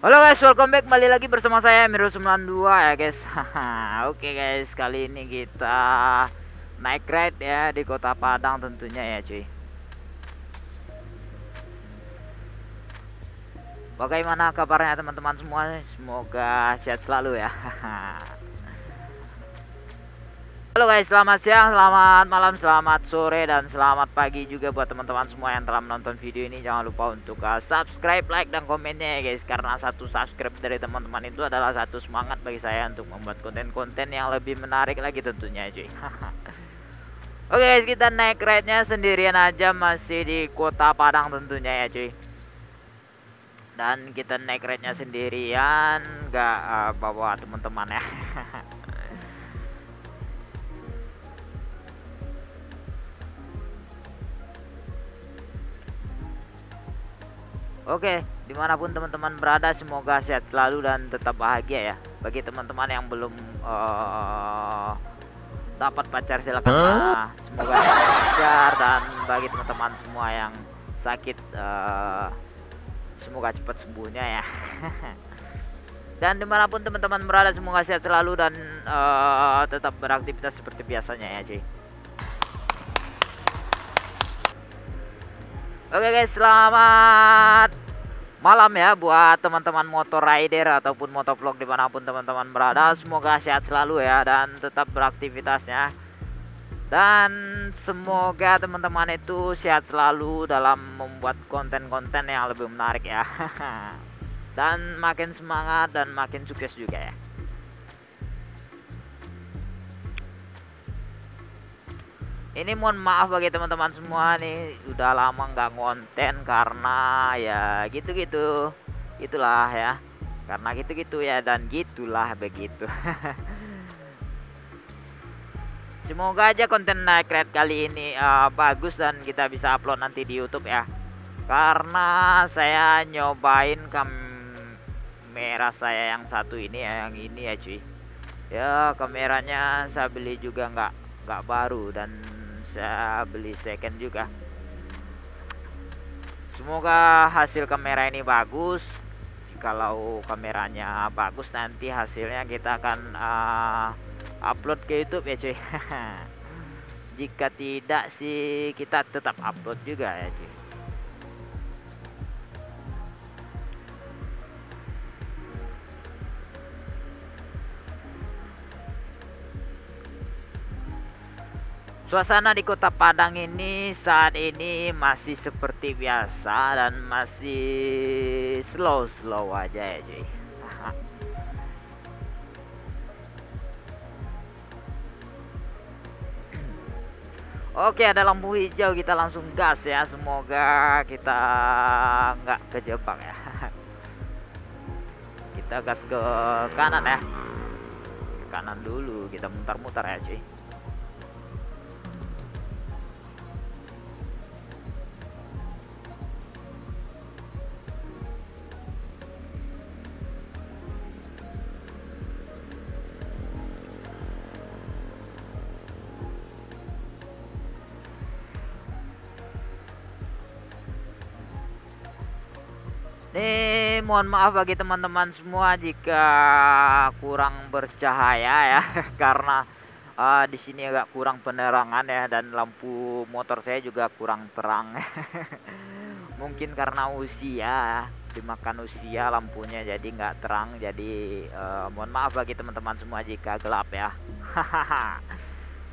Halo guys, welcome back kembali lagi bersama saya Mirul92 ya guys. Oke guys, kali ini kita naik ride ya di Kota Padang tentunya ya cuy. Bagaimana kabarnya teman-teman semua? Semoga sehat selalu ya. Halo guys, selamat siang, selamat malam, selamat sore, dan selamat pagi juga buat teman-teman semua yang telah menonton video ini. Jangan lupa untuk subscribe, like, dan komennya ya guys, karena satu subscribe dari teman-teman itu adalah satu semangat bagi saya untuk membuat konten-konten yang lebih menarik lagi tentunya cuy. Oke guys, kita naik ride-nya sendirian aja, masih di Kota Padang tentunya ya cuy. Dan kita naik ride-nya sendirian, gak bawa teman-teman ya. Oke, dimanapun teman-teman berada, semoga sehat selalu dan tetap bahagia ya. Bagi teman-teman yang belum dapat pacar, silakan semoga dapat pacar. Dan bagi teman-teman semua yang sakit, semoga cepat sembuhnya ya. Dan dimanapun teman-teman berada, semoga sehat selalu dan tetap beraktivitas seperti biasanya ya cuy. Oke guys, selamat malam ya buat teman-teman motor rider ataupun motovlog dimanapun teman-teman berada. Semoga sehat selalu ya dan tetap beraktivitasnya. Dan semoga teman-teman itu sehat selalu dalam membuat konten-konten yang lebih menarik ya. Dan makin semangat dan makin sukses juga ya. Ini mohon maaf bagi teman-teman semua nih, udah lama nggak ngonten karena ya gitu-gitu, itulah ya, karena gitu-gitu ya dan gitulah begitu. Semoga aja konten naik ride kali ini bagus dan kita bisa upload nanti di YouTube ya. Karena saya nyobain kamera saya yang satu ini ya, yang ini ya cuy. Ya kameranya saya beli juga nggak baru dan saya beli second juga. Semoga hasil kamera ini bagus. Kalau kameranya bagus, nanti hasilnya kita akan upload ke YouTube ya cuy. Jika tidak sih kita tetap upload juga ya cuy. Suasana di Kota Padang ini saat ini masih seperti biasa dan masih slow aja ya cuy. Oke, ada lampu hijau, kita langsung gas ya. Semoga kita nggak kejebak ya. Kita gas ke kanan ya. Ke kanan dulu, kita mutar-mutar ya cuy. Nih, mohon maaf bagi teman-teman semua jika kurang bercahaya ya, karena di sini agak kurang penerangan ya, dan lampu motor saya juga kurang terang. Mungkin karena usia, dimakan usia lampunya jadi nggak terang. Jadi mohon maaf bagi teman-teman semua jika gelap ya.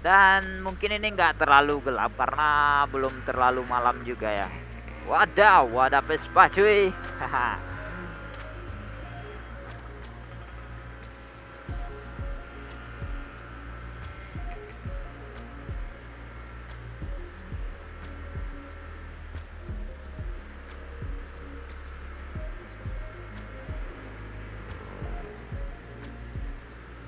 Dan mungkin ini nggak terlalu gelap karena belum terlalu malam juga ya. Wadaw, wadah Vespa cuy.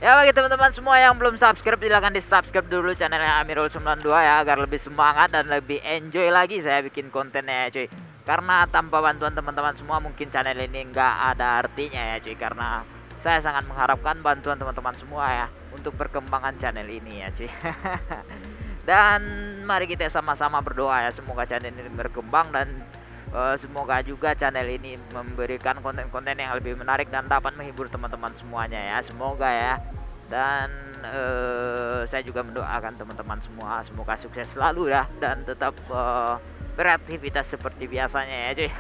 Ya bagi teman-teman semua yang belum subscribe, silahkan di subscribe dulu channelnya Amirul92 ya, agar lebih semangat dan lebih enjoy lagi saya bikin kontennya ya cuy. Karena tanpa bantuan teman-teman semua mungkin channel ini nggak ada artinya ya cuy. Karena saya sangat mengharapkan bantuan teman-teman semua ya untuk perkembangan channel ini ya cuy. Dan mari kita sama-sama berdoa ya, semoga channel ini berkembang dan Semoga juga channel ini memberikan konten-konten yang lebih menarik dan dapat menghibur teman-teman semuanya ya, semoga ya. Dan saya juga mendoakan teman-teman semua semoga sukses selalu ya, dan tetap beraktivitas seperti biasanya ya cuy.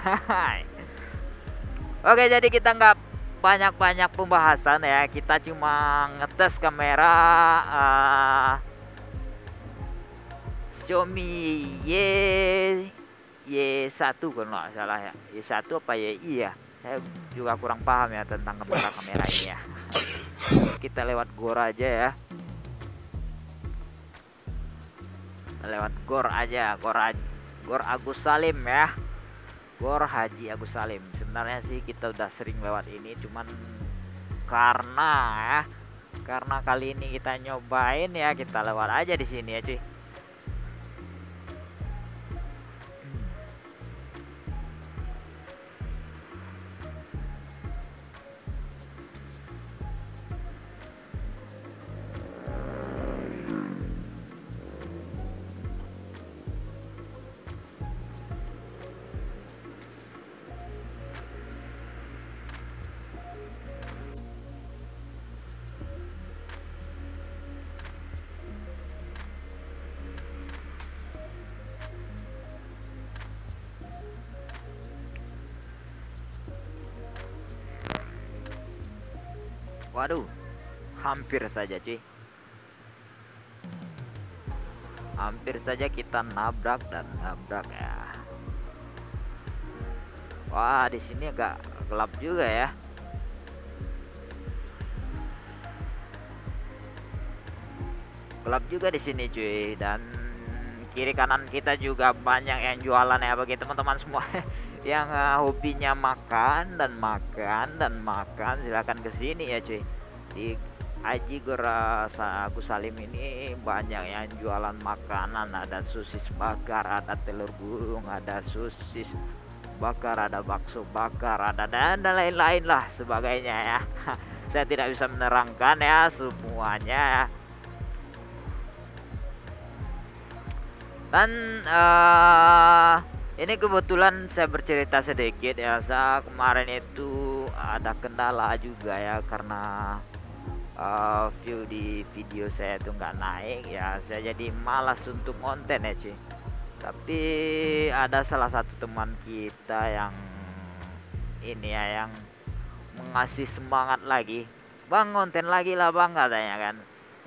Oke, jadi kita nggak banyak-banyak pembahasan ya, kita cuma ngetes kamera Xiaomi Y1 kalau nggak salah ya, Y1 apa YI ya, saya juga kurang paham ya tentang kamera ini ya. Kita lewat gor aja ya, lewat gor aja, gor Agus Salim ya, Gor Haji Agus Salim. Sebenarnya sih kita udah sering lewat ini, cuman karena kali ini kita nyobain ya, kita lewat aja di sini ya cuy. Waduh, hampir saja cuy, hampir saja kita nabrak dan nabrak ya. Wah, di sini agak gelap juga ya. Gelap juga di sini cuy, dan kiri kanan kita juga banyak yang jualan ya bagi teman-teman semua yang hobinya makan dan makan, silahkan ke sini ya cuy. Di Haji Gor Agus Salim ini banyak yang jualan makanan, ada sosis bakar, ada telur gulung, ada sosis bakar, ada bakso bakar, ada dan lain-lain lah sebagainya ya. Saya tidak bisa menerangkan ya semuanya ya. Dan ini kebetulan saya bercerita sedikit ya, saya kemarin itu ada kendala juga ya, karena view di video saya itu nggak naik ya, saya jadi malas untuk konten ya cuy. Tapi ada salah satu teman kita yang ini ya, yang mengasih semangat lagi, bang konten lagi lah bang katanya kan,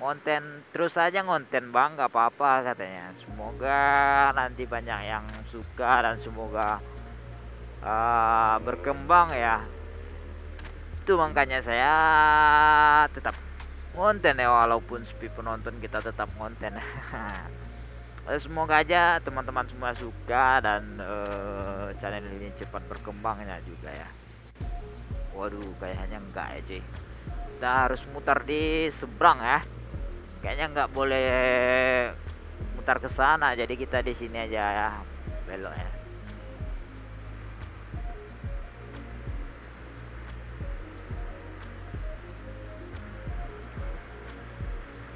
konten terus aja konten bang, gak apa-apa katanya, semoga nanti banyak yang suka dan semoga berkembang ya. Itu makanya saya tetap konten ya, walaupun sepi penonton kita tetap konten. Semoga aja teman-teman semua suka dan channel ini cepat berkembangnya juga ya. Waduh, kayaknya enggak ya cuy, kita harus mutar di seberang ya, kayaknya nggak boleh mutar ke sana, jadi kita di sini aja ya beloknya.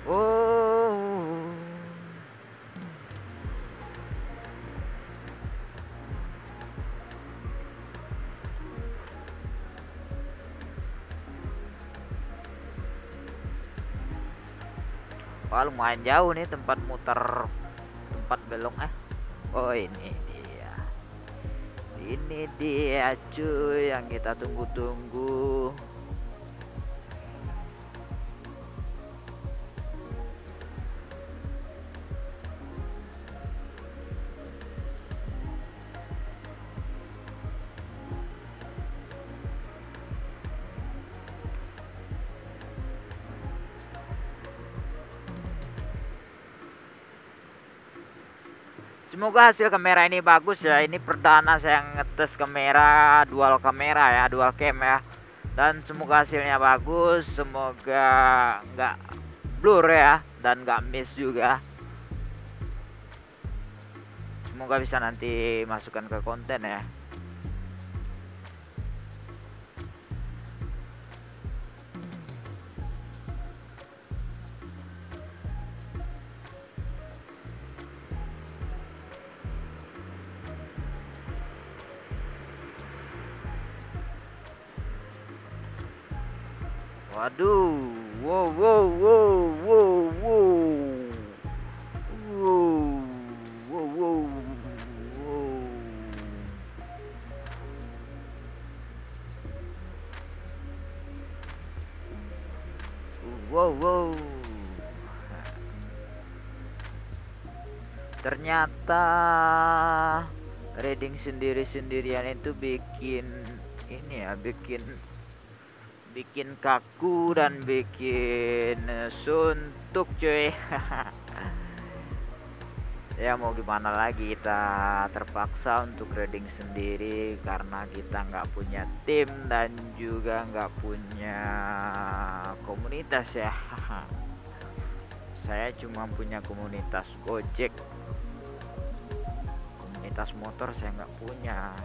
Oh, wah lumayan jauh nih tempat muter, tempat belok oh ini dia cuy yang kita tunggu-tunggu. Semoga hasil kamera ini bagus ya. Ini perdana saya ngetes kamera dual kamera ya, dual cam ya. Dan semoga hasilnya bagus, semoga nggak blur ya, dan nggak miss juga. Semoga bisa nanti masukkan ke konten ya. Waduh, wow, wow, wow, wow, wow, wow, wow, wow, wow, wow, wow. Ternyata reading sendiri-sendirian itu bikin ini ya, bikin kaku dan bikin suntuk cuy. Ya mau gimana lagi, kita terpaksa untuk reading sendiri karena kita nggak punya tim dan juga nggak punya komunitas ya. Saya cuma punya komunitas Gojek, komunitas motor saya nggak punya.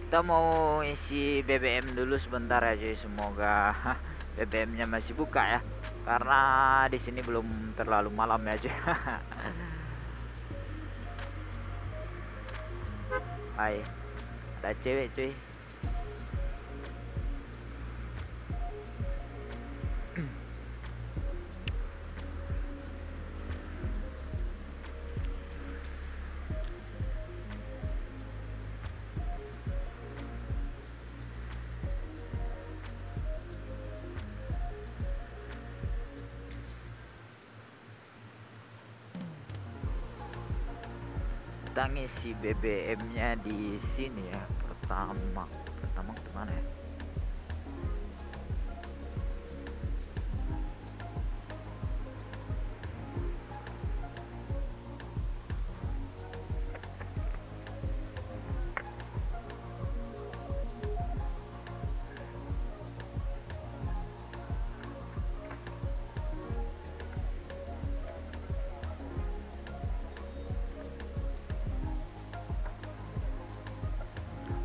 Kita mau isi BBM dulu sebentar ya cuy, semoga BBM-nya masih buka ya, karena di sini belum terlalu malam ya cuy. Hai, ada cewek cuy. Kita ngisi BBM-nya di sini ya. Pertama kemana ya?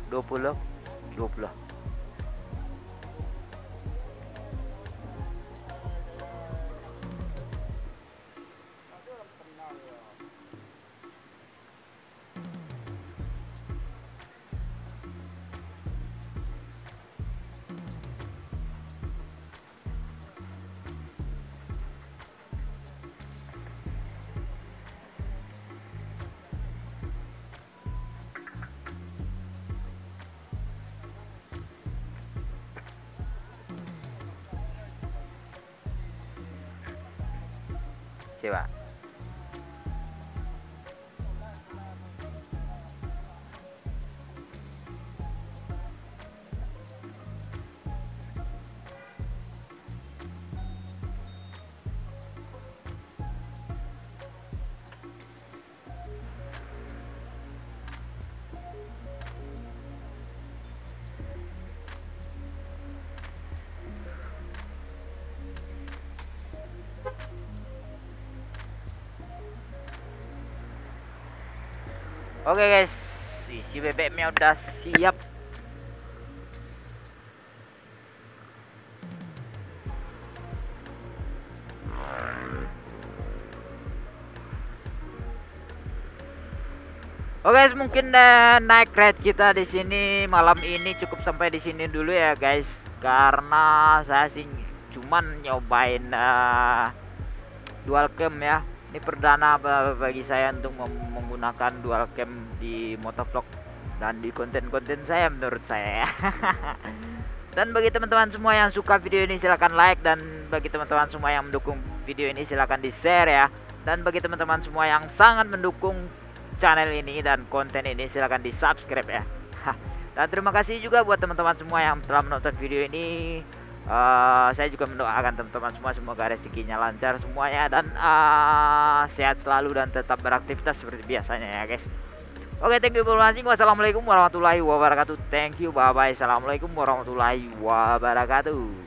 Dua puluh. Coba. Oke guys, isi BBM-nya udah siap. Oke guys, mungkin naik rate kita di sini malam ini cukup sampai di sini dulu ya guys, karena saya sih cuman nyobain dual cam ya. Ini perdana bagi saya untuk menggunakan dual cam di motovlog dan di konten-konten saya menurut saya. Dan bagi teman-teman semua yang suka video ini silahkan like, dan bagi teman-teman semua yang mendukung video ini silahkan di share ya. Dan bagi teman-teman semua yang sangat mendukung channel ini dan konten ini, silahkan di subscribe ya. Dan terima kasih juga buat teman-teman semua yang telah menonton video ini. Saya juga mendoakan teman-teman semua semoga rezekinya lancar semuanya dan sehat selalu dan tetap beraktivitas seperti biasanya ya guys. Oke, thank you for watching. Wassalamualaikum warahmatullahi wabarakatuh. Thank you, bye bye. Assalamualaikum warahmatullahi wabarakatuh.